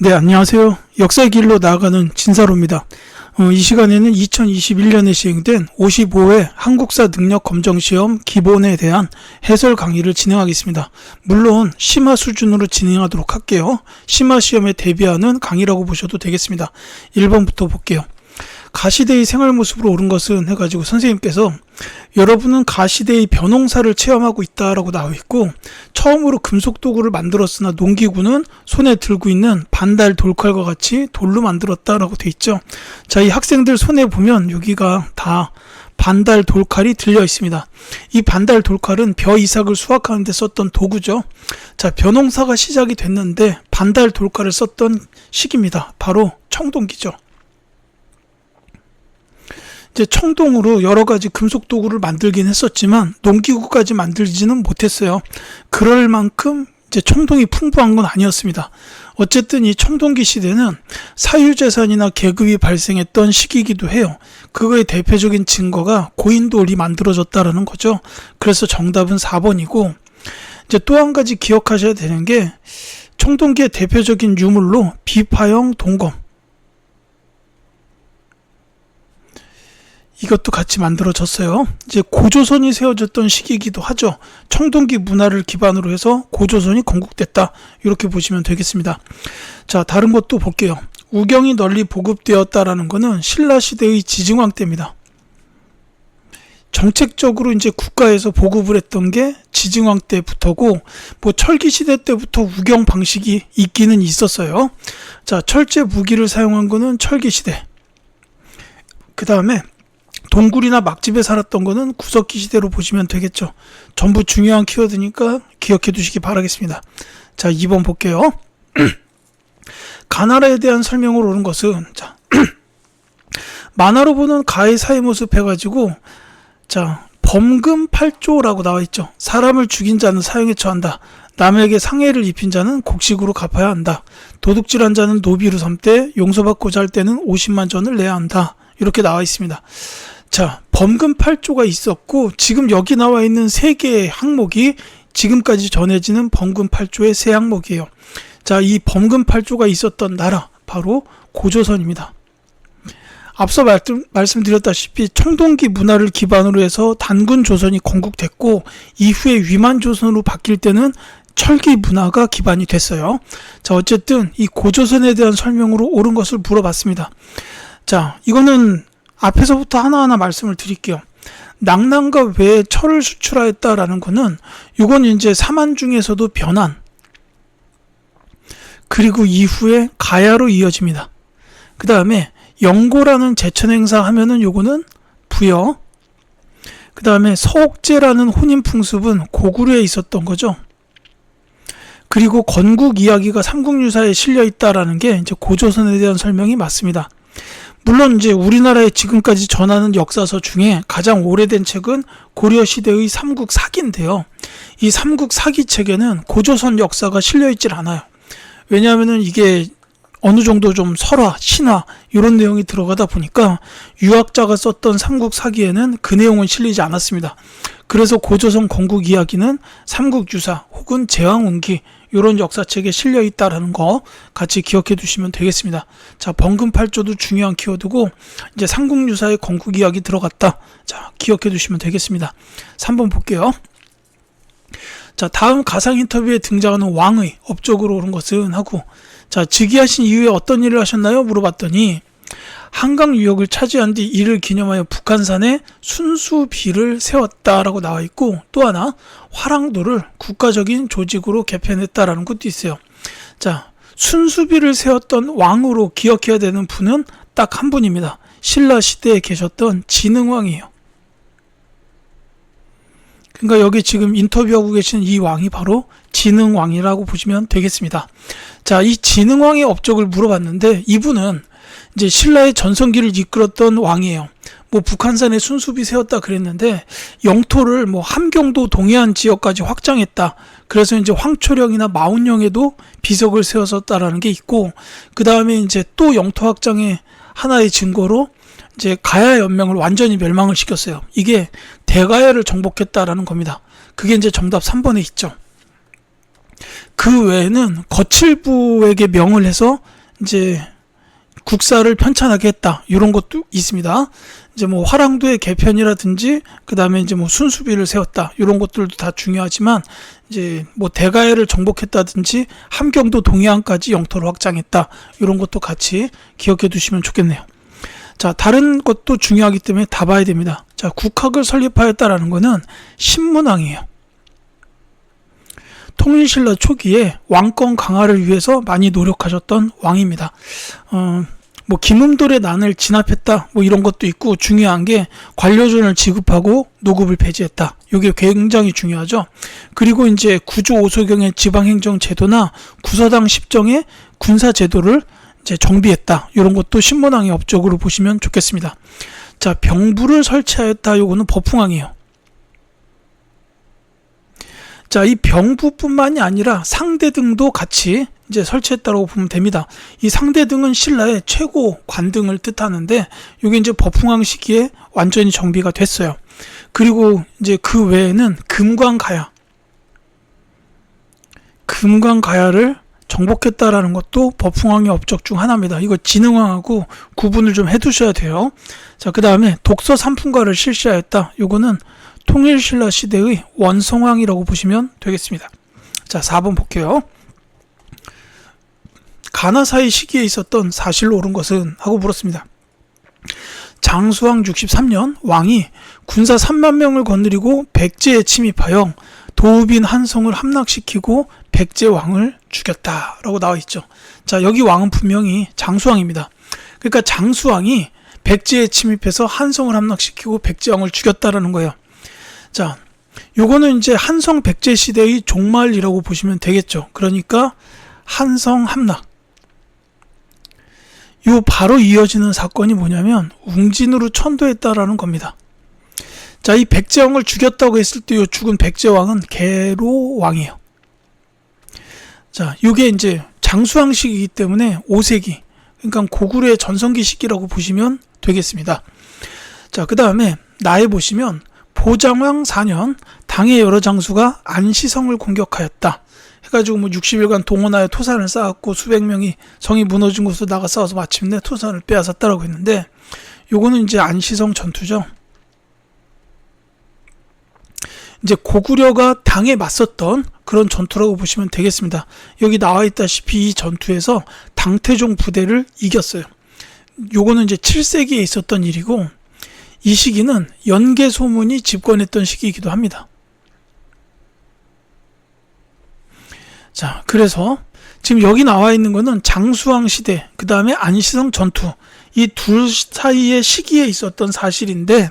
네, 안녕하세요. 역사의 길로 나아가는 진사로입니다. 이 시간에는 2021년에 시행된 55회 한국사 능력검정시험 기본에 대한 해설 강의를 진행하겠습니다. 물론 심화 수준으로 진행하도록 할게요. 심화 시험에 대비하는 강의라고 보셔도 되겠습니다. 1번부터 볼게요. 가시대의 생활 모습으로 옳은 것은 해가지고 선생님께서 여러분은 가시대의 벼농사를 체험하고 있다라고 나와 있고, 처음으로 금속 도구를 만들었으나 농기구는 손에 들고 있는 반달 돌칼과 같이 돌로 만들었다라고 돼 있죠. 자, 이 학생들 손에 보면 여기가 다 반달 돌칼이 들려 있습니다. 이 반달 돌칼은 벼 이삭을 수확하는 데 썼던 도구죠. 자, 벼농사가 시작이 됐는데 반달 돌칼을 썼던 시기입니다. 바로 청동기죠. 이제 청동으로 여러 가지 금속 도구를 만들긴 했었지만 농기구까지 만들지는 못했어요. 그럴 만큼 이제 청동이 풍부한 건 아니었습니다. 어쨌든 이 청동기 시대는 사유재산이나 계급이 발생했던 시기이기도 해요. 그거의 대표적인 증거가 고인돌이 만들어졌다라는 거죠. 그래서 정답은 4번이고, 이제 또 한 가지 기억하셔야 되는 게, 청동기의 대표적인 유물로 비파형 동검, 이것도 같이 만들어졌어요. 이제 고조선이 세워졌던 시기이기도 하죠. 청동기 문화를 기반으로 해서 고조선이 건국됐다, 이렇게 보시면 되겠습니다. 자, 다른 것도 볼게요. 우경이 널리 보급되었다라는 것은 신라시대의 지증왕 때입니다. 정책적으로 이제 국가에서 보급을 했던 게 지증왕 때부터고, 뭐 철기시대 때부터 우경 방식이 있기는 있었어요. 자, 철제 무기를 사용한 거는 철기시대. 그 다음에 동굴이나 막집에 살았던 거는 구석기 시대로 보시면 되겠죠. 전부 중요한 키워드니까 기억해 두시기 바라겠습니다. 자, 2번 볼게요. 가나라에 대한 설명으로 옳은 것은, 자, 만화로 보는 가의 사회 모습 해가지고, 자, 범금 8조라고 나와 있죠. 사람을 죽인 자는 사형에 처한다. 남에게 상해를 입힌 자는 곡식으로 갚아야 한다. 도둑질한 자는 노비로 삼되 용서받고자 할 때는 50만 전을 내야 한다. 이렇게 나와 있습니다. 자, 범금 8조가 있었고, 지금 여기 나와 있는 3개의 항목이 지금까지 전해지는 범금 8조의 3항목이에요. 자, 이 범금 8조가 있었던 나라, 바로 고조선입니다. 앞서 말씀드렸다시피 청동기 문화를 기반으로 해서 단군 조선이 건국됐고, 이후에 위만 조선으로 바뀔 때는 철기 문화가 기반이 됐어요. 자, 어쨌든 이 고조선에 대한 설명으로 옳은 것을 물어봤습니다. 자, 이거는 앞에서부터 하나하나 말씀을 드릴게요. 낙난과 외에 철을 수출하였다라는 거는, 이건 이제 사만 중에서도 변한, 그리고 이후에 가야로 이어집니다. 그 다음에 영고라는 제천행사 하면은 요거는 부여, 그 다음에 서옥제라는 혼인풍습은 고구려에 있었던 거죠. 그리고 건국 이야기가 삼국유사에 실려 있다라는 게 이제 고조선에 대한 설명이 맞습니다. 물론 이제 우리나라에 지금까지 전하는 역사서 중에 가장 오래된 책은 고려시대의 삼국사기인데요. 이 삼국사기책에는 고조선 역사가 실려있질 않아요. 왜냐하면 이게 어느 정도 좀 설화, 신화 이런 내용이 들어가다 보니까 유학자가 썼던 삼국사기에는 그 내용은 실리지 않았습니다. 그래서 고조선 건국 이야기는 삼국유사 혹은 제왕운기 이런 역사책에 실려 있다라는 거 같이 기억해 두시면 되겠습니다. 자, 범금 8조도 중요한 키워드고, 이제 삼국유사의 건국 이야기 들어갔다. 자, 기억해 두시면 되겠습니다. 3번 볼게요. 자, 다음 가상 인터뷰에 등장하는 왕의 업적으로 옳은 것은 하고, 자, 즉위하신 이후에 어떤 일을 하셨나요? 물어봤더니, 한강 유역을 차지한 뒤 이를 기념하여 북한산에 순수비를 세웠다라고 나와 있고, 또 하나 화랑도를 국가적인 조직으로 개편했다라는 것도 있어요. 자, 순수비를 세웠던 왕으로 기억해야 되는 분은 딱 한 분입니다. 신라 시대에 계셨던 진흥왕이에요. 그러니까 여기 지금 인터뷰하고 계신 이 왕이 바로 진흥왕이라고 보시면 되겠습니다. 자, 이 진흥왕의 업적을 물어봤는데, 이분은 이제 신라의 전성기를 이끌었던 왕이에요. 뭐 북한산에 순수비 세웠다 그랬는데, 영토를 뭐 함경도 동해안 지역까지 확장했다. 그래서 이제 황초령이나 마운령에도 비석을 세웠었다라는 게 있고, 그 다음에 이제 또 영토 확장의 하나의 증거로 이제 가야 연맹을 완전히 멸망을 시켰어요. 이게 대가야를 정복했다라는 겁니다. 그게 이제 정답 3번에 있죠. 그 외에는 거칠부에게 명을 해서 이제 국사를 편찬하게 했다. 이런 것도 있습니다. 이제 뭐 화랑도의 개편이라든지 그다음에 이제 뭐 순수비를 세웠다. 이런 것들도 다 중요하지만 이제 뭐 대가야를 정복했다든지 함경도 동해안까지 영토를 확장했다. 이런 것도 같이 기억해 두시면 좋겠네요. 자, 다른 것도 중요하기 때문에 다 봐야 됩니다. 자, 국학을 설립하였다라는 거는 신문왕이에요. 통일신라 초기에 왕권 강화를 위해서 많이 노력하셨던 왕입니다. 뭐 김음돌의 난을 진압했다 뭐 이런 것도 있고, 중요한 게 관료전을 지급하고 노급을 폐지했다. 이게 굉장히 중요하죠. 그리고 이제 구조 오소경의 지방행정 제도나 구서당 10정의 군사 제도를 이제 정비했다. 이런 것도 신문왕의 업적으로 보시면 좋겠습니다. 자, 병부를 설치하였다. 요거는 법흥왕이에요. 자, 이 병부뿐만이 아니라 상대등도 같이 이제 설치했다고 보면 됩니다. 이 상대등은 신라의 최고 관등을 뜻하는데, 이게 이제 법흥왕 시기에 완전히 정비가 됐어요. 그리고 이제 그 외에는 금관가야를 정복했다라는 것도 법흥왕의 업적 중 하나입니다. 이거 진흥왕하고 구분을 좀 해두셔야 돼요. 자, 그 다음에 독서 삼품가를 실시하였다. 요거는 통일신라 시대의 원성왕이라고 보시면 되겠습니다. 자, 4번 볼게요. 가나사의 시기에 있었던 사실로 옳은 것은? 하고 물었습니다. 장수왕 63년 왕이 군사 3만 명을 거느리고 백제에 침입하여 도읍인 한성을 함락시키고 백제왕을 죽였다라고 나와 있죠. 자, 여기 왕은 분명히 장수왕입니다. 그러니까 장수왕이 백제에 침입해서 한성을 함락시키고 백제왕을 죽였다라는 거예요. 자, 요거는 이제 한성 백제 시대의 종말이라고 보시면 되겠죠. 그러니까 한성 함락. 요 바로 이어지는 사건이 뭐냐면 웅진으로 천도했다라는 겁니다. 자, 이 백제왕을 죽였다고 했을 때 요 죽은 백제왕은 계로왕이에요. 자, 요게 이제 장수왕 시기이기 때문에 5세기, 그러니까 고구려의 전성기 시기라고 보시면 되겠습니다. 자, 그 다음에 나에 보시면 보장왕 4년 당의 여러 장수가 안시성을 공격하였다 해가지고 뭐 60일간 동원하여 토산을 쌓았고 수백 명이 성이 무너진 곳으로 나가 싸워서 마침내 토산을 빼앗았다라고 했는데, 요거는 이제 안시성 전투죠. 이제 고구려가 당에 맞섰던 그런 전투라고 보시면 되겠습니다. 여기 나와 있다시피 이 전투에서 당태종 부대를 이겼어요. 요거는 이제 7세기에 있었던 일이고, 이 시기는 연개소문이 집권했던 시기이기도 합니다. 자, 그래서 지금 여기 나와 있는 거는 장수왕 시대, 그 다음에 안시성 전투, 이 둘 사이의 시기에 있었던 사실인데,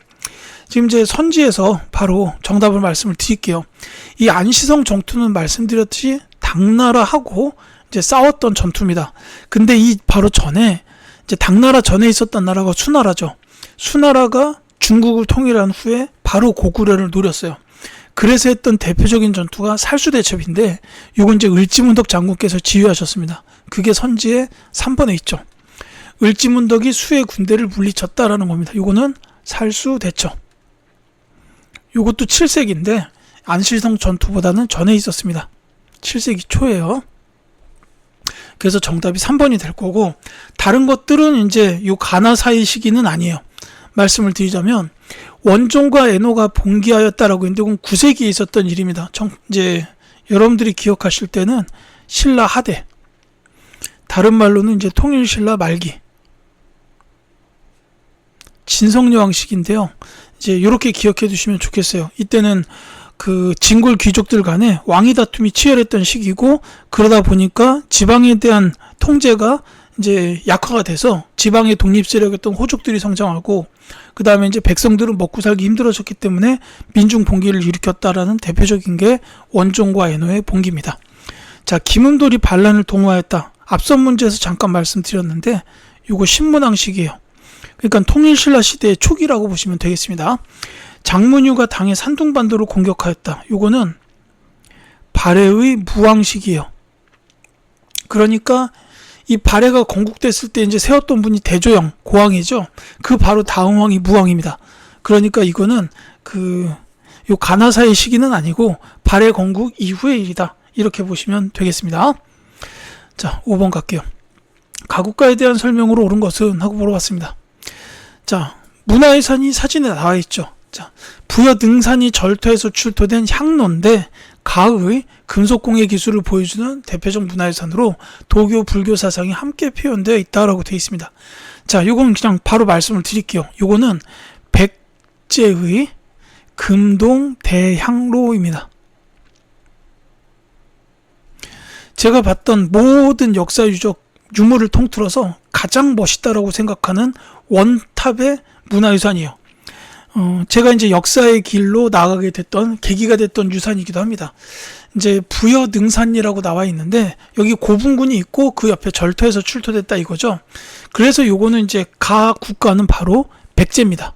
지금 이제 선지에서 바로 정답을 말씀을 드릴게요. 이 안시성 전투는 말씀드렸듯이 당나라하고 이제 싸웠던 전투입니다. 근데 이 바로 전에, 이제 당나라 전에 있었던 나라가 수나라죠. 수나라가 중국을 통일한 후에 바로 고구려를 노렸어요. 그래서 했던 대표적인 전투가 살수대첩인데, 이건 이제 을지문덕 장군께서 지휘하셨습니다. 그게 선지에 3번에 있죠. 을지문덕이 수의 군대를 물리쳤다라는 겁니다. 이거는 살수대첩. 이것도 7세기인데 안시성 전투보다는 전에 있었습니다. 7세기 초예요. 그래서 정답이 3번이 될 거고, 다른 것들은 이제 요 가나사의 시기는 아니에요. 말씀을 드리자면 원종과 애노가 봉기하였다라고 했는데, 그건 9세기에 있었던 일입니다. 이제 여러분들이 기억하실 때는 신라 하대, 다른 말로는 이제 통일신라 말기, 진성여왕 시기인데요. 이제 이렇게 기억해 두시면 좋겠어요. 이때는 그 진골 귀족들 간에 왕위 다툼이 치열했던 시기고, 그러다 보니까 지방에 대한 통제가 이제 약화가 돼서 지방의 독립 세력이었던 호족들이 성장하고, 그 다음에 이제 백성들은 먹고 살기 힘들어졌기 때문에 민중 봉기를 일으켰다라는 대표적인 게 원종과 애노의 봉기입니다. 자, 김음돌이 반란을 동호하였다. 앞선 문제에서 잠깐 말씀드렸는데, 이거 신문왕 시기예요. 그러니까 통일신라 시대의 초기라고 보시면 되겠습니다. 장문유가 당의 산둥반도를 공격하였다. 요거는 발해의 무왕 시기예요. 그러니까 이 발해가 건국됐을 때 이제 세웠던 분이 대조영 고왕이죠. 그 바로 다음 왕이 무왕입니다. 그러니까 이거는 요 가나사의 시기는 아니고 발해 건국 이후의 일이다. 이렇게 보시면 되겠습니다. 자, 5번 갈게요. 가구가에 대한 설명으로 옳은 것은 하고 물어봤습니다. 자, 문화유산이 사진에 나와 있죠. 자, 부여 능산이 절터에서 출토된 향로인데 가의 금속공예 기술을 보여주는 대표적 문화유산으로 도교, 불교 사상이 함께 표현되어 있다라고 되어 있습니다. 자, 요건 그냥 바로 말씀을 드릴게요. 요거는 백제의 금동 대향로입니다. 제가 봤던 모든 역사 유물을 통틀어서 가장 멋있다라고 생각하는 원탑의 문화유산이에요. 제가 이제 역사의 길로 나가게 됐던 계기가 됐던 유산이기도 합니다. 이제 부여 능산이라고 나와 있는데 여기 고분군이 있고 그 옆에 절터에서 출토됐다 이거죠. 그래서 요거는 이제 가 국가는 바로 백제입니다.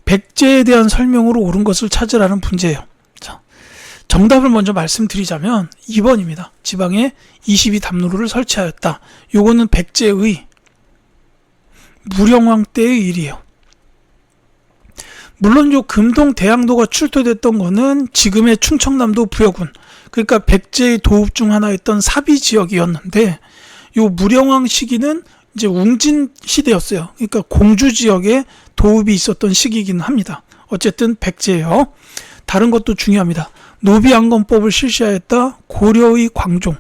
백제에 대한 설명으로 옳은 것을 찾으라는 문제예요. 자, 정답을 먼저 말씀드리자면 2번입니다. 지방에 22담로를 설치하였다. 요거는 백제의 무령왕 때의 일이에요. 물론 요 금동 대향로가 출토됐던 거는 지금의 충청남도 부여군, 그러니까 백제의 도읍 중 하나였던 사비 지역이었는데 요 무령왕 시기는 이제 웅진 시대였어요. 그러니까 공주 지역에 도읍이 있었던 시기이긴 합니다. 어쨌든 백제예요. 다른 것도 중요합니다. 노비안건법을 실시하였다. 고려의 광종.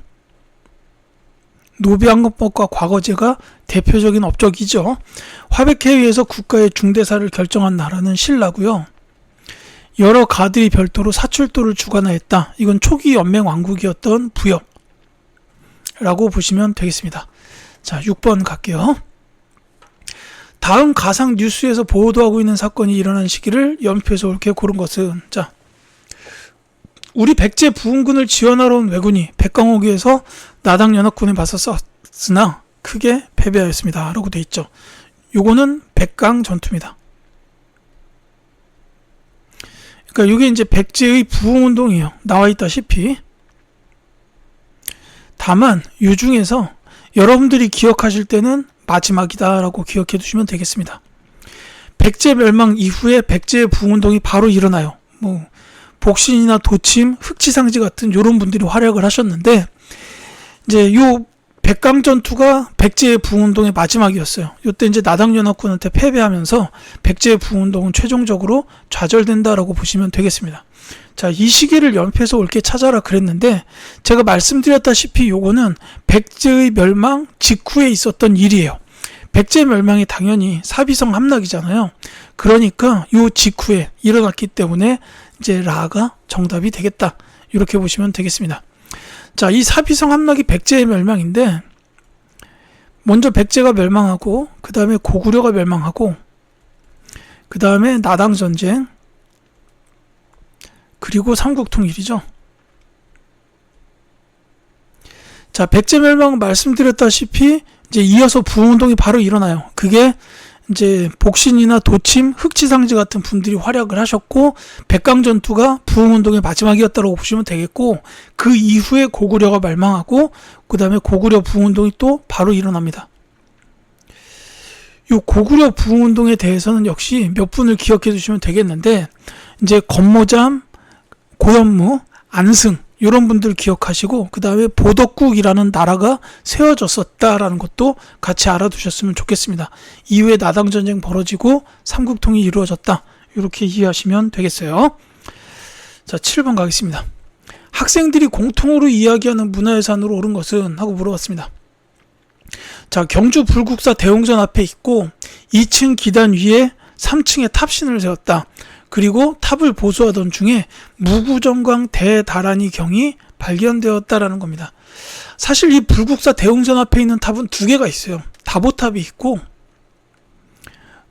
노비안건법과 과거제가 대표적인 업적이죠. 화백회에 의해서 국가의 중대사를 결정한 나라는 신라고요. 여러 가들이 별도로 사출도를 주관하였다. 이건 초기 연맹 왕국이었던 부여라고 보시면 되겠습니다. 자, 6번 갈게요. 다음 가상 뉴스에서 보도하고 있는 사건이 일어난 시기를 연표해서 옳게 고른 것은, 자, 우리 백제 부흥군을 지원하러 온 왜군이 백강호기에서 나당연합군에 맞섰으나 크게 패배하였습니다. 라고 되어 있죠. 요거는 백강 전투입니다. 그러니까 이게 이제 백제의 부흥운동이에요. 나와 있다시피. 다만 이 중에서 여러분들이 기억하실 때는 마지막이다 라고 기억해 두시면 되겠습니다. 백제 멸망 이후에 백제의 부흥운동이 바로 일어나요. 뭐 복신이나 도침, 흑지상지 같은 요런 분들이 활약을 하셨는데, 이제 요 백강 전투가 백제의 부흥운동의 마지막이었어요. 요때 이제 나당연합군한테 패배하면서 백제의 부흥운동은 최종적으로 좌절된다라고 보시면 되겠습니다. 자, 이 시기를 연표해서 옳게 찾아라 그랬는데, 제가 말씀드렸다시피 요거는 백제의 멸망 직후에 있었던 일이에요. 백제 멸망이 당연히 사비성 함락이잖아요. 그러니까 요 직후에 일어났기 때문에 이제 라가 정답이 되겠다. 이렇게 보시면 되겠습니다. 자, 이 사비성 함락이 백제의 멸망인데, 먼저 백제가 멸망하고, 그 다음에 고구려가 멸망하고, 그 다음에 나당전쟁, 그리고 삼국통일이죠. 자, 백제 멸망은 말씀드렸다시피 이제 이어서 부흥운동이 바로 일어나요. 그게 이제 복신이나 도침, 흑지상지 같은 분들이 활약을 하셨고, 백강전투가 부흥운동의 마지막이었다고 보시면 되겠고, 그 이후에 고구려가 멸망하고, 그 다음에 고구려 부흥운동이 또 바로 일어납니다. 이 고구려 부흥운동에 대해서는 역시 몇 분을 기억해 두시면 되겠는데, 이제 건모잠, 고현무, 안승 이런 분들 기억하시고, 그 다음에 보덕국이라는 나라가 세워졌었다라는 것도 같이 알아두셨으면 좋겠습니다. 이후에 나당전쟁 벌어지고 삼국통이 이루어졌다. 이렇게 이해하시면 되겠어요. 자, 7번 가겠습니다. 학생들이 공통으로 이야기하는 문화유산으로 옳은 것은? 하고 물어봤습니다. 자, 경주 불국사 대웅전 앞에 있고 2층 기단 위에 3층에 탑신을 세웠다. 그리고 탑을 보수하던 중에 무구정강 대다란이 경이 발견되었다라는 겁니다. 사실 이 불국사 대웅전 앞에 있는 탑은 두 개가 있어요. 다보탑이 있고,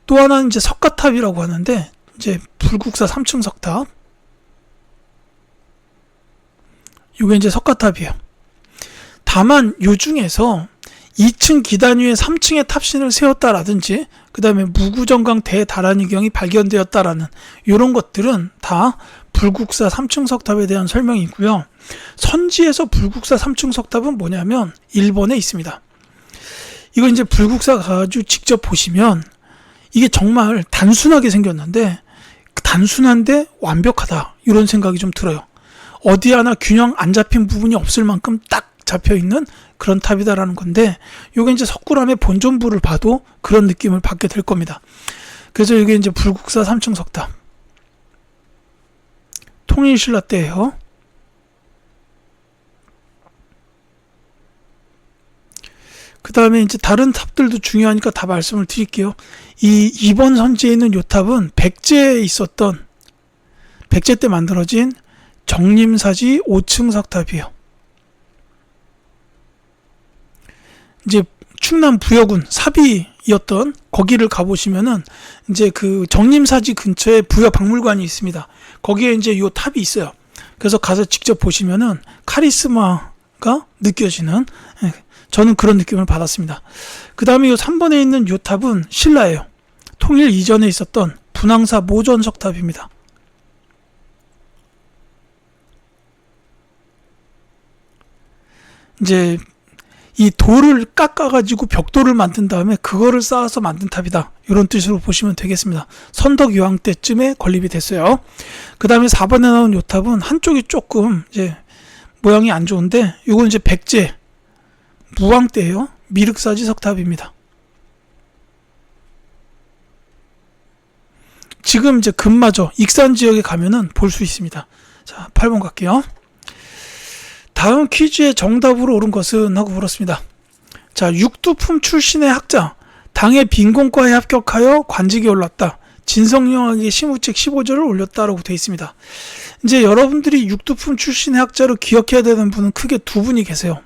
또 하나는 이제 석가탑이라고 하는데, 이제 불국사 3층 석탑, 이게 이제 석가탑이에요. 다만 요 중에서 2층 기단 위에 3층에 탑신을 세웠다라든지, 그 다음에 무구정강 대다란이경이 발견되었다라는 이런 것들은 다 불국사 3층 석탑에 대한 설명이고요. 선지에서 불국사 3층 석탑은 뭐냐면 일본에 있습니다. 이거 이제 불국사 가지고 직접 보시면 이게 정말 단순하게 생겼는데, 단순한데 완벽하다 이런 생각이 좀 들어요. 어디 하나 균형 안 잡힌 부분이 없을 만큼 딱 잡혀 있는 그런 탑이다라는 건데, 요게 이제 석굴암의 본전부를 봐도 그런 느낌을 받게 될 겁니다. 그래서 이게 이제 불국사 3층 석탑, 통일신라 때예요. 그 다음에 이제 다른 탑들도 중요하니까 다 말씀을 드릴게요. 이 2번 선지에 있는 요 탑은 백제에 있었던, 백제 때 만들어진 정림사지 5층 석탑이에요. 이제 충남 부여군 사비였던 거기를 가보시면은 이제 그 정림사지 근처에 부여박물관이 있습니다. 거기에 이제 요 탑이 있어요. 그래서 가서 직접 보시면은 카리스마가 느껴지는, 저는 그런 느낌을 받았습니다. 그 다음에 요 3번에 있는 요 탑은 신라예요. 통일 이전에 있었던 분황사 모전 석탑입니다. 이제 이 돌을 깎아가지고 벽돌을 만든 다음에 그거를 쌓아서 만든 탑이다, 이런 뜻으로 보시면 되겠습니다. 선덕여왕 때쯤에 건립이 됐어요. 그 다음에 4번에 나온 요 탑은 한쪽이 조금 이제 모양이 안 좋은데, 이건 이제 백제 무왕 때예요. 미륵사지 석탑입니다. 지금 이제 금마저 익산 지역에 가면은 볼 수 있습니다. 자, 8번 갈게요. 다음 퀴즈의 정답으로 옳은 것은 하고 물었습니다. 자, 육두품 출신의 학자, 당의 빈공과에 합격하여 관직에 올랐다. 진성여왕에게 시무책 15절을 올렸다라고 되어 있습니다. 이제 여러분들이 육두품 출신의 학자로 기억해야 되는 분은 크게 두 분이 계세요.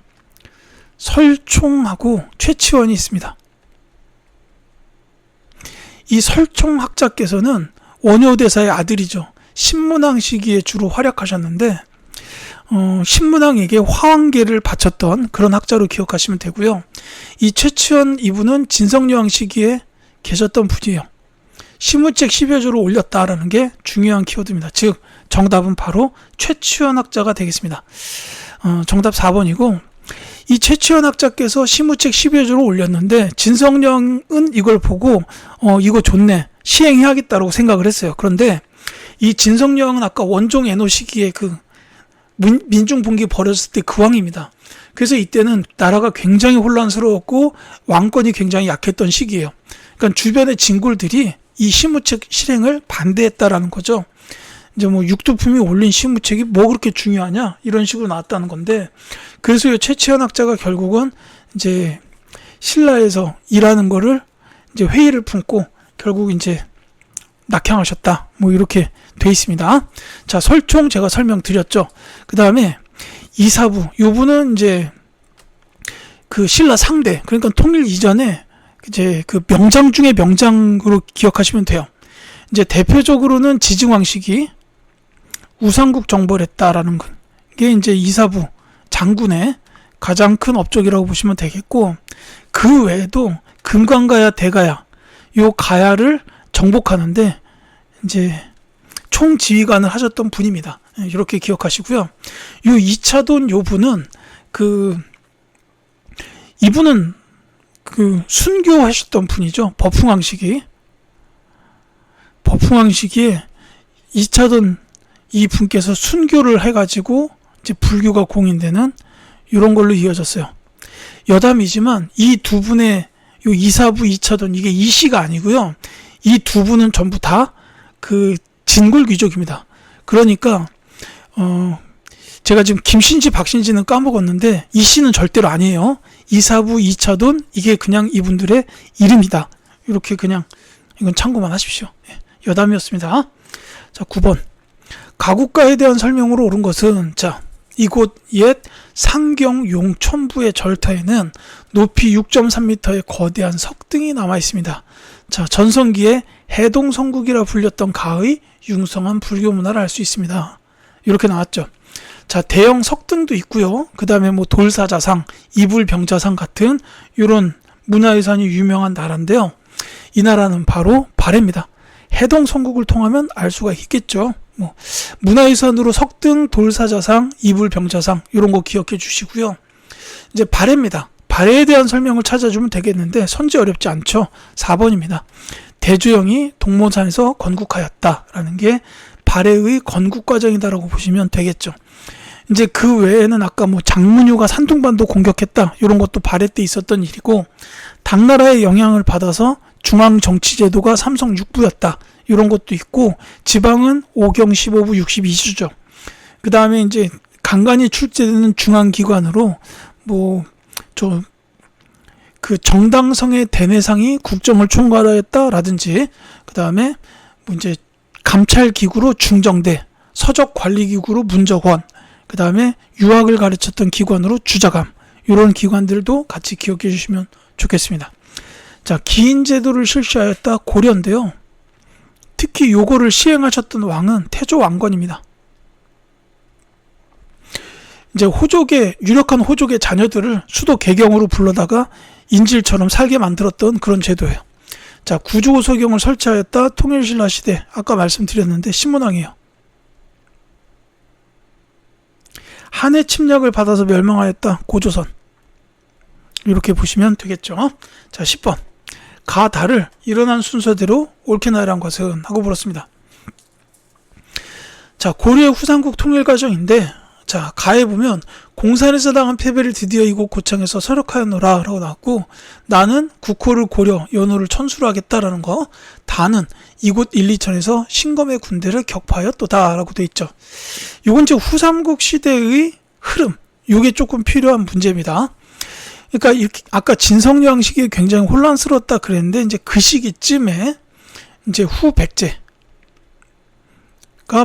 설총하고 최치원이 있습니다. 이 설총 학자께서는 원효대사의 아들이죠. 신문왕 시기에 주로 활약하셨는데, 신문왕에게 화왕계를 바쳤던 그런 학자로 기억하시면 되고요. 이 최치원 이분은 진성여왕 시기에 계셨던 분이에요. 시무책 10여조를 올렸다라는 게 중요한 키워드입니다. 즉 정답은 바로 최치원 학자가 되겠습니다. 정답 4번이고, 이 최치원 학자께서 시무책 10여조를 올렸는데 진성여왕은 이걸 보고 이거 좋네, 시행해야겠다고 생각을 했어요. 그런데 이 진성여왕은 아까 원종 애노 시기에 그 민중분기 벌어졌을 때 그 왕입니다. 그래서 이때는 나라가 굉장히 혼란스러웠고 왕권이 굉장히 약했던 시기예요. 그러니까 주변의 진골들이 이 시무책 실행을 반대했다라는 거죠. 이제 뭐 육두품이 올린 시무책이 뭐 그렇게 중요하냐, 이런 식으로 나왔다는 건데, 그래서 이 최치원 학자가 결국은 이제 신라에서 일하는 거를 이제 회의를 품고 결국 이제 낙향하셨다, 뭐 이렇게 돼 있습니다. 자, 설총 제가 설명드렸죠. 그 다음에 이사부, 요분은 이제 그 신라 상대, 그러니까 통일 이전에 이제 그 명장 중에 명장으로 기억하시면 돼요. 이제 대표적으로는 지증왕 시기 우상국 정벌 했다라는 게 이제 이사부 장군의 가장 큰 업적이라고 보시면 되겠고, 그 외에도 금관가야 대가야, 요 가야를 정복하는데 이제 총지휘관을 하셨던 분입니다. 이렇게 기억하시고요. 요 2차돈 요 분은 이분은 그 순교하셨던 분이죠. 법흥왕 시기에 2차돈 이 분께서 순교를 해가지고 이제 불교가 공인되는 이런 걸로 이어졌어요. 여담이지만 이 두 분의 요 이사부 2차돈, 이게 이씨가 아니고요. 이 두 분은 전부 다 그 진골 귀족입니다. 그러니까 제가 지금 김신지 박신지는 까먹었는데 이씨는 절대로 아니에요. 이사부 2차돈, 이게 그냥 이분들의 이름이다. 이렇게 그냥 이건 참고만 하십시오. 여담이었습니다. 자, 9번. 가국가에 대한 설명으로 옳은 것은, 자, 이곳 옛 상경 용천부의 절터에는 높이 6.3m의 거대한 석등이 남아 있습니다. 자, 전성기에 해동성국이라 불렸던 가의 융성한 불교 문화를 알 수 있습니다. 이렇게 나왔죠. 자, 대형 석등도 있고요. 그 다음에 뭐 돌사자상, 이불병자상 같은 이런 문화유산이 유명한 나라인데요. 이 나라는 바로 발해입니다. 해동성국을 통하면 알 수가 있겠죠. 뭐 문화유산으로 석등, 돌사자상, 이불병자상 이런 거 기억해 주시고요. 이제 발해입니다. 발해에 대한 설명을 찾아주면 되겠는데 선지 어렵지 않죠. 4번입니다. 대주영이 동모산에서 건국하였다라는 게 발해의 건국 과정이다라고 보시면 되겠죠. 이제 그 외에는 아까 뭐 장문유가 산둥반도 공격했다 이런 것도 발해 때 있었던 일이고, 당나라의 영향을 받아서 중앙 정치제도가 삼성 6부였다 이런 것도 있고, 지방은 5경 15부 62주죠. 그 다음에 이제 간간히 출제되는 중앙기관으로 뭐 그 정당성의 대내상이 국정을 총괄하였다라든지, 그 다음에 뭐 이제 감찰기구로 중정대, 서적관리기구로 문적원, 그 다음에 유학을 가르쳤던 기관으로 주자감, 이런 기관들도 같이 기억해 주시면 좋겠습니다. 자, 기인제도를 실시하였다 고려인데요. 특히 요거를 시행하셨던 왕은 태조 왕건입니다. 이제 유력한 호족의 자녀들을 수도 개경으로 불러다가 인질처럼 살게 만들었던 그런 제도예요. 자, 구조소경을 설치하였다 통일신라 시대, 아까 말씀드렸는데 신문왕이에요. 한해 침략을 받아서 멸망하였다 고조선, 이렇게 보시면 되겠죠. 자, 10번 가다를 일어난 순서대로 옳게 나열한 것은 하고 물었습니다. 자, 고려의 후삼국 통일 과정인데, 자, 가에 보면 공산에서 당한 패배를 드디어 이곳 고창에서 서력하였노라 라고 나왔고, 나는 국호를 고려, 연호를 천수로 하겠다라는 거, 다는 이곳 1, 2천에서 신검의 군대를 격파하였도다 라고 돼 있죠. 요건 이제 후삼국 시대의 흐름, 요게 조금 필요한 문제입니다. 그러니까 이렇게 아까 진성여왕 시기에 굉장히 혼란스러웠다 그랬는데, 이제 그 시기쯤에 이제 후백제가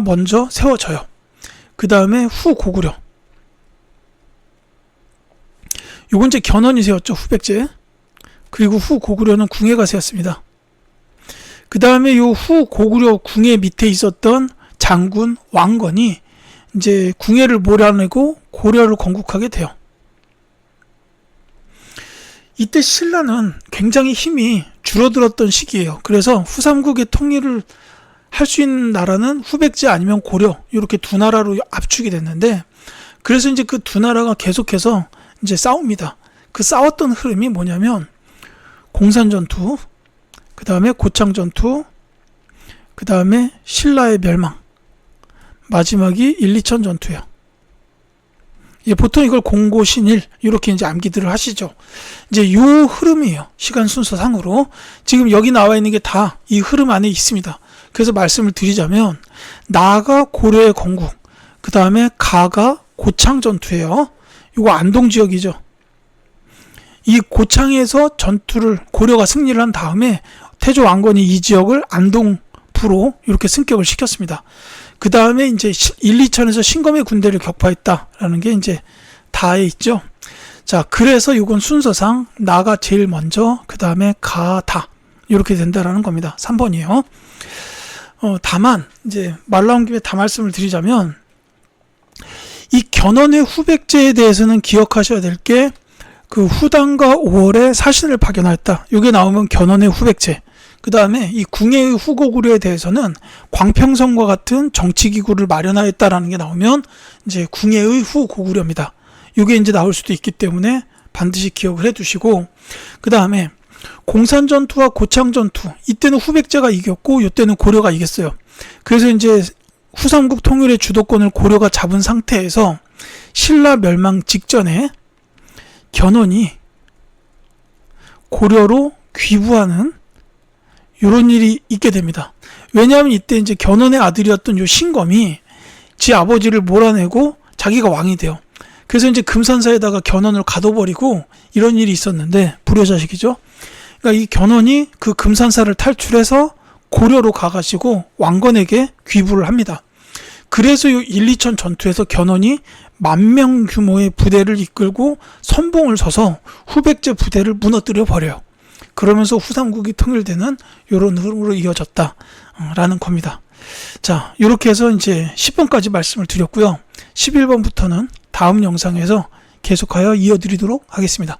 먼저 세워져요. 그 다음에 후고구려, 요건 이제 견훤이 세웠죠, 후백제. 그리고 후고구려는 궁예가 세웠습니다. 그 다음에 요 후고구려 궁예 밑에 있었던 장군 왕건이 이제 궁예를 몰아내고 고려를 건국하게 돼요. 이때 신라는 굉장히 힘이 줄어들었던 시기예요. 그래서 후삼국의 통일을 할 수 있는 나라는 후백제 아니면 고려, 이렇게 두 나라로 압축이 됐는데, 그래서 이제 그 두 나라가 계속해서 이제 싸웁니다. 그 싸웠던 흐름이 뭐냐면 공산전투, 그 다음에 고창전투, 그 다음에 신라의 멸망, 마지막이 1, 2천 전투예요. 보통 이걸 공고신일 이렇게 이제 암기들을 하시죠. 이제 요 흐름이에요. 시간 순서상으로 지금 여기 나와 있는 게 다 이 흐름 안에 있습니다. 그래서 말씀을 드리자면, 나가 고려의 건국, 그 다음에 가가 고창 전투예요. 이거 안동 지역이죠. 이 고창에서 전투를 고려가 승리를 한 다음에 태조 왕건이 이 지역을 안동부로 이렇게 승격을 시켰습니다. 그 다음에 이제 1, 2천에서 신검의 군대를 격파했다라는 게 이제 다에 있죠. 자, 그래서 이건 순서상 나가 제일 먼저, 그 다음에 가다, 이렇게 된다라는 겁니다. 3번이에요. 다만 이제 말 나온 김에 다 말씀을 드리자면, 이 견훤의 후백제에 대해서는 기억하셔야 될 게, 그 후당과 5월에 사신을 파견하였다, 이게 나오면 견훤의 후백제. 그 다음에 이 궁예의 후고구려에 대해서는 광평성과 같은 정치기구를 마련하였다라는 게 나오면 이제 궁예의 후고구려입니다. 이게 이제 나올 수도 있기 때문에 반드시 기억을 해두시고, 그 다음에 공산전투와 고창전투, 이때는 후백제가 이겼고 이때는 고려가 이겼어요. 그래서 이제 후삼국 통일의 주도권을 고려가 잡은 상태에서 신라 멸망 직전에 견훤이 고려로 귀부하는 이런 일이 있게 됩니다. 왜냐하면 이때 이제 견훤의 아들이었던 요 신검이 지 아버지를 몰아내고 자기가 왕이 돼요. 그래서 이제 금산사에다가 견훤을 가둬버리고 이런 일이 있었는데, 불효자식이죠. 그러니까 이 견훤이 그 금산사를 탈출해서 고려로 가가지고 왕건에게 귀부를 합니다. 그래서 이 1, 2천 전투에서 견훤이 10,000명 규모의 부대를 이끌고 선봉을 서서 후백제 부대를 무너뜨려 버려요. 그러면서 후삼국이 통일되는 이런 흐름으로 이어졌다라는 겁니다. 자, 이렇게 해서 이제 10번까지 말씀을 드렸고요. 11번부터는 다음 영상에서 계속하여 이어드리도록 하겠습니다.